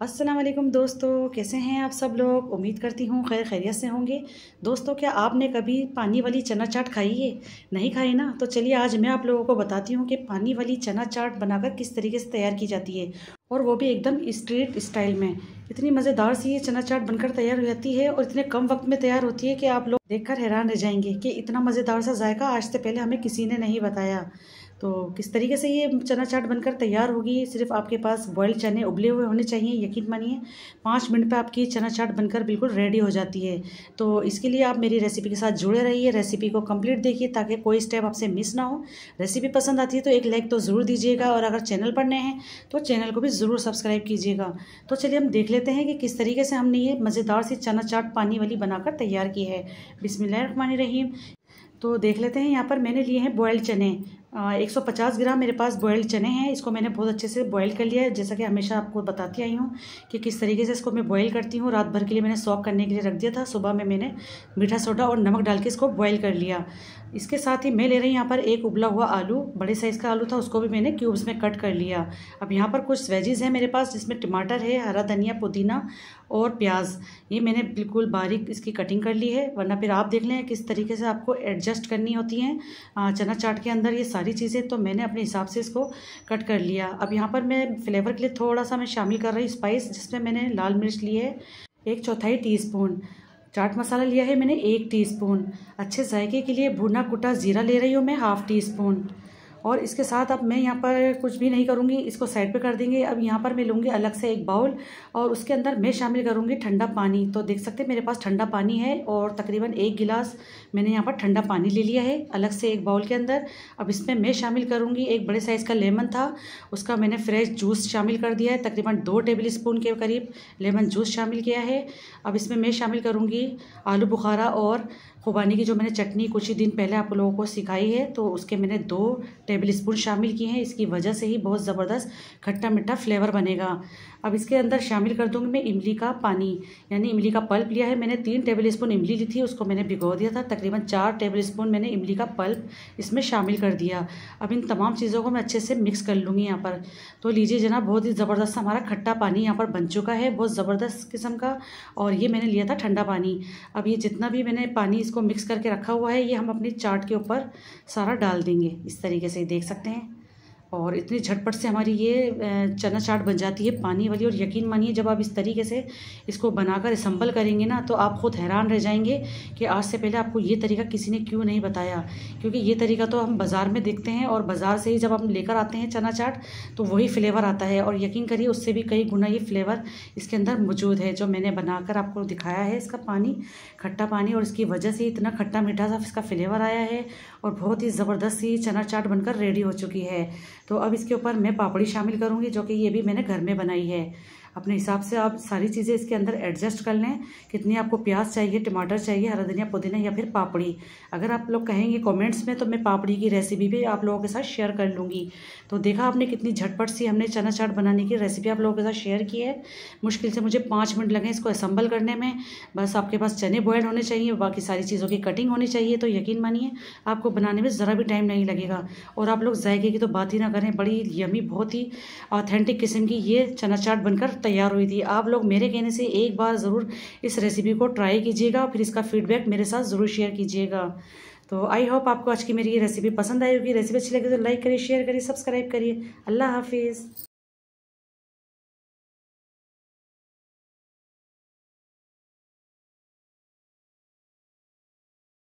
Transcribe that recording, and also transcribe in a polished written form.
अस्सलाम वालेकुम दोस्तों, कैसे हैं आप सब लोग। उम्मीद करती हूँ खैर खैरियत से होंगे। दोस्तों, क्या आपने कभी पानी वाली चना चाट खाई है? नहीं खाई ना? तो चलिए आज मैं आप लोगों को बताती हूँ कि पानी वाली चना चाट बनाकर किस तरीके से तैयार की जाती है, और वो भी एकदम स्ट्रीट स्टाइल में। इतनी मज़ेदार सी ये चना चाट बनकर तैयार हो जाती है और इतने कम वक्त में तैयार होती है कि आप लोग देखकर हैरान रह जाएंगे कि इतना मज़ेदार सा जायका आज से पहले हमें किसी ने नहीं बताया। तो किस तरीके से ये चना चाट बनकर तैयार होगी, सिर्फ आपके पास बॉइल्ड चने उबले हुए होने चाहिए। यकीन मानिए 5 मिनट पे आपकी चना चाट बनकर बिल्कुल रेडी हो जाती है। तो इसके लिए आप मेरी रेसिपी के साथ जुड़े रहिए, रेसिपी को कंप्लीट देखिए ताकि कोई स्टेप आपसे मिस ना हो। रेसिपी पसंद आती है तो एक लाइक तो ज़रूर दीजिएगा, और अगर चैनल पर नए हैं तो चैनल को भी ज़रूर सब्सक्राइब कीजिएगा। तो चलिए हम देख लेते हैं कि किस तरीके से हमने ये मज़ेदार सी चना चाट पानी वाली बनाकर तैयार की है। बिस्मिल्लाहिर्रहमानिर्रहीम। तो देख लेते हैं, यहाँ पर मैंने लिए हैं बॉयल्ड चने। 150 ग्राम मेरे पास बॉयल्ड चने हैं। इसको मैंने बहुत अच्छे से बॉयल कर लिया है, जैसा कि हमेशा आपको बताती आई हूँ कि किस तरीके से इसको मैं बॉयल करती हूँ। रात भर के लिए मैंने सॉक करने के लिए रख दिया था। सुबह में मैंने मीठा सोडा और नमक डाल के इसको बॉयल कर लिया। इसके साथ ही मैं ले रही हूँ यहाँ पर एक उबला हुआ आलू, बड़े साइज़ का आलू था, उसको भी मैंने क्यूब्स में कट कर लिया। अब यहाँ पर कुछ वेजीज़ हैं मेरे पास, जिसमें टमाटर है, हरा धनिया, पुदीना और प्याज। ये मैंने बिल्कुल बारीक इसकी कटिंग कर ली है, वरना फिर आप देख लें किस तरीके से आपको एडजस्ट करनी होती हैं चना चाट के अंदर ये सारी चीज़ें। तो मैंने अपने हिसाब से इसको कट कर लिया। अब यहाँ पर मैं फ्लेवर के लिए थोड़ा सा मैं शामिल कर रही हूँ स्पाइस, जिसमें मैंने लाल मिर्च ली है 1/4 टीस्पून, चाट मसाला लिया है मैंने 1 टीस्पून, अच्छे जायके के लिए भुना कुटा ज़ीरा ले रही हूँ मैं 1/2 टीस्पून। और इसके साथ अब मैं यहाँ पर कुछ भी नहीं करूँगी, इसको साइड पे कर देंगे। अब यहाँ पर मैं लूँगी अलग से एक बाउल, और उसके अंदर मैं शामिल करूँगी ठंडा पानी। तो देख सकते हैं मेरे पास ठंडा पानी है, और तकरीबन 1 गिलास मैंने यहाँ पर ठंडा पानी ले लिया है अलग से एक बाउल के अंदर। अब इसमें मैं शामिल करूँगी एक बड़े साइज़ का लेमन था, उसका मैंने फ्रेश जूस शामिल कर दिया है, तकरीबन 2 टेबल स्पून के करीब लेमन जूस शामिल किया है। अब इसमें मैं शामिल करूँगी आलू बुखारा और खुबानी की जो मैंने चटनी कुछ ही दिन पहले आप लोगों को सिखाई है, तो उसके मैंने 2 टेबल स्पून शामिल किए हैं। इसकी वजह से ही बहुत ज़बरदस्त खट्टा मीठा फ्लेवर बनेगा। अब इसके अंदर शामिल कर दूँगी मैं इमली का पानी, यानी इमली का पल्प लिया है मैंने। 3 टेबल स्पून इमली ली थी, उसको मैंने भिगो दिया था। तकरीबन 4 टेबल स्पून मैंने इमली का पल्प इसमें शामिल कर दिया। अब इन तमाम चीज़ों को मैं अच्छे से मिक्स कर लूँगी यहाँ पर। तो लीजिए जनाब, बहुत ही ज़बरदस्त हमारा खट्टा पानी यहाँ पर बन चुका है, बहुत ज़बरदस्त किस्म का। और ये मैंने लिया था ठंडा पानी। अब ये जितना भी मैंने पानी इसको मिक्स करके रखा हुआ है, ये हम अपनी चाट के ऊपर सारा डाल देंगे इस तरीके से, देख सकते हैं। और इतनी झटपट से हमारी ये चना चाट बन जाती है पानी वाली। और यकीन मानिए जब आप इस तरीके से इसको बनाकर असम्बल करेंगे ना, तो आप खुद हैरान रह जाएंगे कि आज से पहले आपको ये तरीका किसी ने क्यों नहीं बताया। क्योंकि ये तरीका तो हम बाज़ार में देखते हैं, और बाज़ार से ही जब हम लेकर आते हैं चना चाट तो वही फ्लेवर आता है, और यकीन करिए उससे भी कई गुना ये फ्लेवर इसके अंदर मौजूद है जो मैंने बनाकर आपको दिखाया है। इसका पानी खट्टा पानी, और इसकी वजह से इतना खट्टा मीठा सा इसका फ्लेवर आया है, और बहुत ही ज़बरदस्त सी चना चाट बनकर रेडी हो चुकी है। तो अब इसके ऊपर मैं पापड़ी शामिल करूँगी, जो कि ये भी मैंने घर में बनाई है। अपने हिसाब से आप सारी चीज़ें इसके अंदर एडजस्ट कर लें, कितनी आपको प्याज चाहिए, टमाटर चाहिए, हरा धनिया, पुदीना या फिर पापड़ी। अगर आप लोग कहेंगे कमेंट्स में तो मैं पापड़ी की रेसिपी भी आप लोगों के साथ शेयर कर लूँगी। तो देखा आपने कितनी झटपट सी हमने चना चाट बनाने की रेसिपी आप लोगों के साथ शेयर की है। मुश्किल से मुझे 5 मिनट लगे इसको असम्बल करने में। बस आपके पास चने बॉयल होने चाहिए, बाकी सारी चीज़ों की कटिंग होनी चाहिए। तो यकीन मानिए आपको बनाने में ज़रा भी टाइम नहीं लगेगा। और आप लोग जायके की तो बात ही ना करें, बड़ी यमी, बहुत ही ऑथेंटिक किस्म की ये चना चाट बनकर तैयार हुई थी। आप लोग मेरे कहने से एक बार ज़रूर इस रेसिपी को ट्राई कीजिएगा, फिर इसका फीडबैक मेरे साथ ज़रूर शेयर कीजिएगा। तो आई होप आपको आज की मेरी ये रेसिपी पसंद आई होगी। रेसिपी अच्छी लगी तो लाइक करिए, शेयर करिए, सब्सक्राइब करिए। अल्लाह हाफिज़।